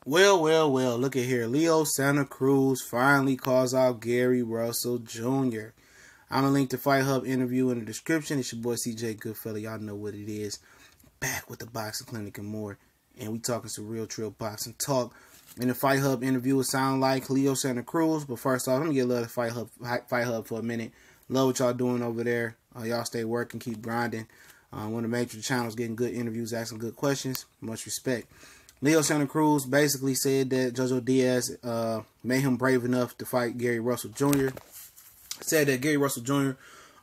Well, look at here. Leo Santa Cruz finally calls out Gary Russell Jr. I'm going to link the Fight Hub interview in the description. It's your boy CJ Goodfella. Y'all know what it is. Back with the Boxing Clinic and more. And we talking some real trill boxing talk. In the Fight Hub interview, it sound like Leo Santa Cruz. But first off, let me get a little Fight Hub for a minute. Love what y'all doing over there. Y'all stay working, keep grinding. One of the major channels getting good interviews, asking good questions. Much respect. Leo Santa Cruz basically said that Jojo Diaz made him brave enough to fight Gary Russell Jr. Said that Gary Russell Jr.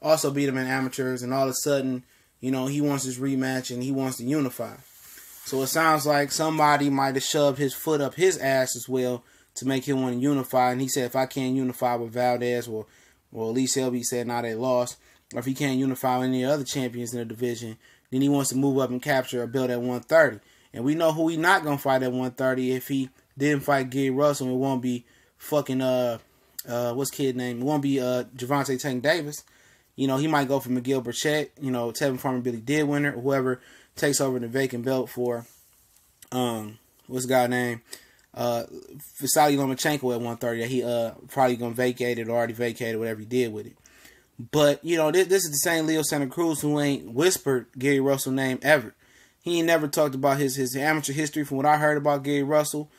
also beat him in amateurs, and all of a sudden, you know, he wants his rematch and he wants to unify. So it sounds like somebody might have shoved his foot up his ass as well to make him want to unify. And he said, if I can't unify with Valdez, or at least Selby said, now they lost, or if he can't unify with any other champions in the division, then he wants to move up and capture a belt at 130. And we know who he not going to fight at 130. If he didn't fight Gary Russell, it won't be fucking, what's kid name? It won't be Gervonta Tank Davis. You know, he might go for Miguel Burchett, you know, Tevin Farmer Billy Dead winner, or whoever takes over the vacant belt for, what's the guy's name? Vasily Lomachenko at 130. He probably going to vacate it or already vacated, whatever he did with it. But, you know, this is the same Leo Santa Cruz who ain't whispered Gary Russell's name ever. He ain't never talked about his amateur history from what I heard about Gary Russell.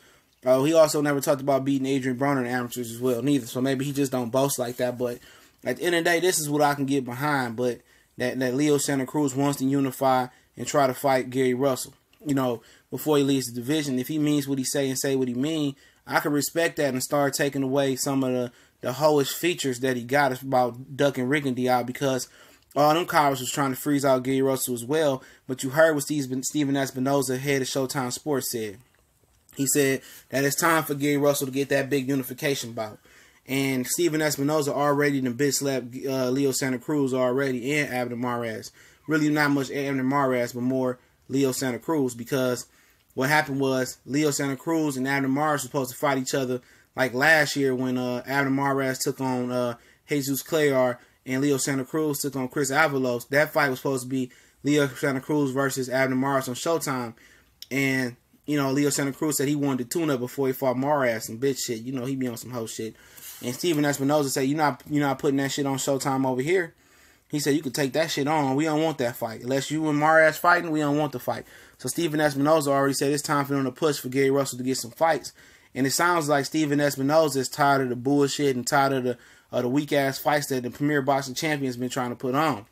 He also never talked about beating Adrian Broner in amateurs as well, neither. So maybe he just don't boast like that. But at the end of the day, this is what I can get behind. But that Leo Santa Cruz wants to unify and try to fight Gary Russell, you know, before he leaves the division. If he means what he say and say what he mean, I can respect that and start taking away some of the hoish features that he got about ducking Rickety out, because all them cowards was trying to freeze out Gary Russell as well. But you heard what Steven Espinoza, head of Showtime Sports, said. He said that it's time for Gary Russell to get that big unification bout. And Steven Espinoza already done bitch slapped Leo Santa Cruz already, and Abner Mares. Really not much Abner Mares, but more Leo Santa Cruz, because what happened was Leo Santa Cruz and Abner Mares were supposed to fight each other like last year when Abner Mares took on Jesus Clayar, and Leo Santa Cruz took on Chris Avalos. That fight was supposed to be Leo Santa Cruz versus Abner Mares on Showtime. And, you know, Leo Santa Cruz said he wanted to tune up before he fought Mares and bitch shit. You know, he be on some hoe shit. And Steven Espinoza said, you're not putting that shit on Showtime over here. He said, you could take that shit on. We don't want that fight. Unless you and Mares fighting, we don't want the fight. So Steven Espinoza already said it's time for them to push for Gary Russell to get some fights. And it sounds like Steven Espinoza is tired of the bullshit and tired of the weak-ass fights that the Premier Boxing Champion's been trying to put on.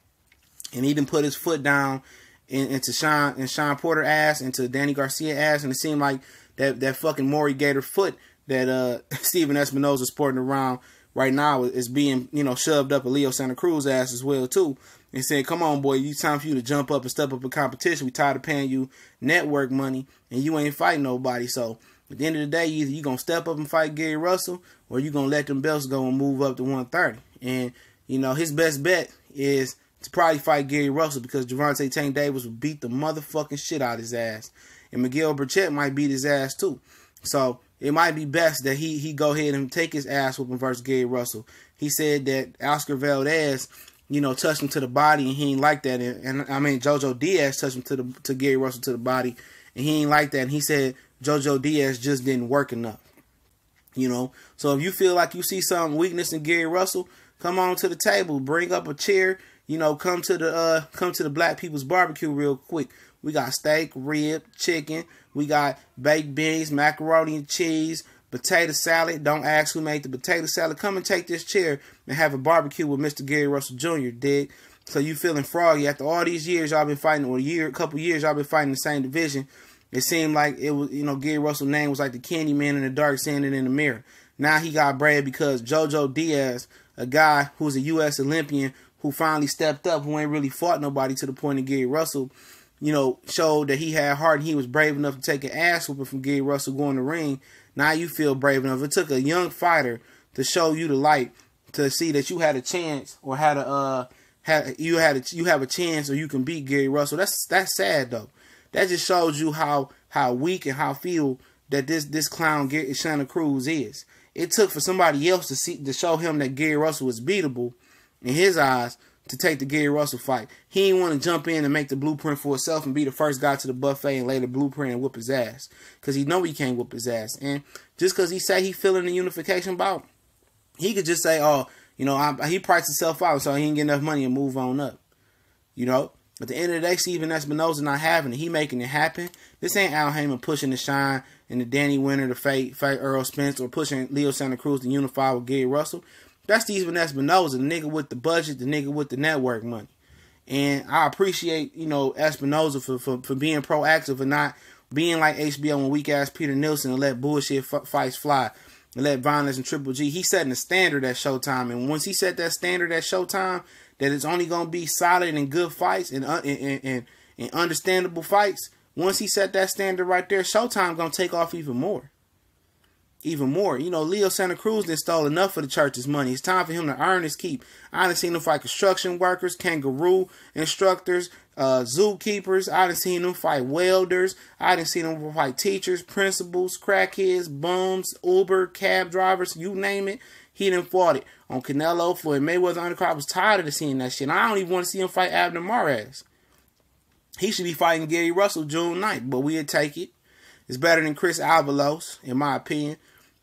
And he done put his foot down into Sean Porter ass, into Danny Garcia ass, and it seemed like that fucking Maury Gator foot that Steven Espinoza is sporting around right now is being, you know, shoved up a Leo Santa Cruz ass as well, too. And saying, come on, boy, it's time for you to jump up and step up in competition. We tired of paying you network money, and you ain't fighting nobody. So at the end of the day, either you going to step up and fight Gary Russell, or you going to let them belts go and move up to 130. And, you know, his best bet is to probably fight Gary Russell, because Gervonta Tank Davis will beat the motherfucking shit out of his ass. And Miguel Burchett might beat his ass, too. So it might be best that he go ahead and take his ass whooping versus Gary Russell. He said that Oscar Valdez, you know, touched him to the body, and he ain't like that. And I mean, Jojo Diaz touched him to Gary Russell to the body, and he ain't like that. And he said Jojo Diaz just didn't work enough. You know, so if you feel like you see some weakness in Gary Russell, come on to the table, bring up a chair. You know, come to the Black People's Barbecue real quick. We got steak, rib, chicken. We got baked beans, macaroni and cheese, potato salad. Don't ask who made the potato salad. Come and take this chair and have a barbecue with Mr. Gary Russell Jr., dig? So you feeling froggy after all these years y'all been fighting, or a couple years y'all been fighting the same division. It seemed like it was, you know, Gary Russell's name was like the candy man in the dark standing in the mirror. Now he got brave because Jojo Diaz, a guy who's a U.S. Olympian who finally stepped up, who ain't really fought nobody to the point of Gary Russell, you know, showed that he had heart and he was brave enough to take an ass whooping from Gary Russell going to the ring. Now you feel brave enough. It took a young fighter to show you the light, to see that you had a chance, or you have a chance, or you can beat Gary Russell. That's sad though. That just shows you how weak and how few that this clown Gary Santa Cruz is. It took for somebody else to show him that Gary Russell was beatable in his eyes, to take the Gary Russell fight. He didn't want to jump in and make the blueprint for himself and be the first guy to the buffet and lay the blueprint and whoop his ass. Because he know he can't whoop his ass. And just because he say he feeling the unification bout, he could just say, oh, you know, he priced himself out so he didn't get enough money and move on up. You know? At the end of the day, Steven Espinoza not having it. He making it happen. This ain't Al Heyman pushing the Shine and the Danny Winter to fight Earl Spence or pushing Leo Santa Cruz to unify with Gary Russell. That's Steven Espinoza, the nigga with the budget, the nigga with the network money. And I appreciate, you know, Espinoza for being proactive and not being like HBO and weak-ass Peter Nielsen and let bullshit fights fly and let violence and Triple G. He's setting a standard at Showtime. And once he set that standard at Showtime, that it's only going to be solid and good fights and understandable fights, once he set that standard right there, Showtime going to take off even more. Even more. You know, Leo Santa Cruz done stole enough of the church's money. It's time for him to earn his keep. I done seen him fight construction workers, kangaroo instructors, zookeepers. I done seen him fight welders. I done seen him fight teachers, principals, crackheads, bums, Uber, cab drivers, you name it. He done fought it. On Canelo, Floyd Mayweather undercard. I was tired of seeing that shit. And I don't even want to see him fight Abner Mares. He should be fighting Gary Russell June 9th, but we'll take it. It's better than Chris Avalos, in my opinion.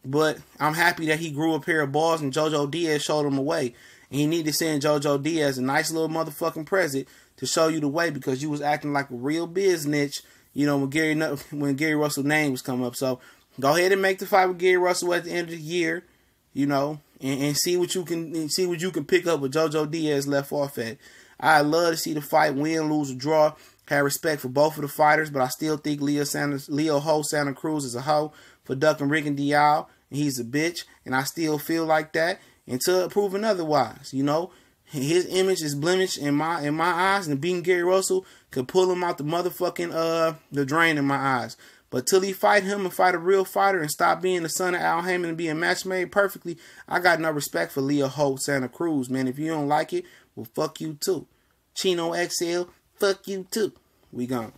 But I'm happy that he grew a pair of balls and JoJo Diaz showed him the way. And he need to send JoJo Diaz a nice little motherfucking present to show you the way, because you was acting like a real biznitch, you know, when Gary Russell's name was coming up. So go ahead and make the fight with Gary Russell at the end of the year, you know, and see what you can pick up with JoJo Diaz left off at. I'd love to see the fight, win, lose, or draw. Have respect for both of the fighters, but I still think Leo Santa Cruz is a hoe for ducking Rick and Dial, and he's a bitch, and I still feel like that until proven otherwise. You know, his image is blemished in my eyes, and beating Gary Russell could pull him out the motherfucking the drain in my eyes. But till he fight him and fight a real fighter and stop being the son of Al Heyman and being match made perfectly, I got no respect for Leo Santa Cruz, man. If you don't like it, well, fuck you too. Chino XL, fuck you too. We gone.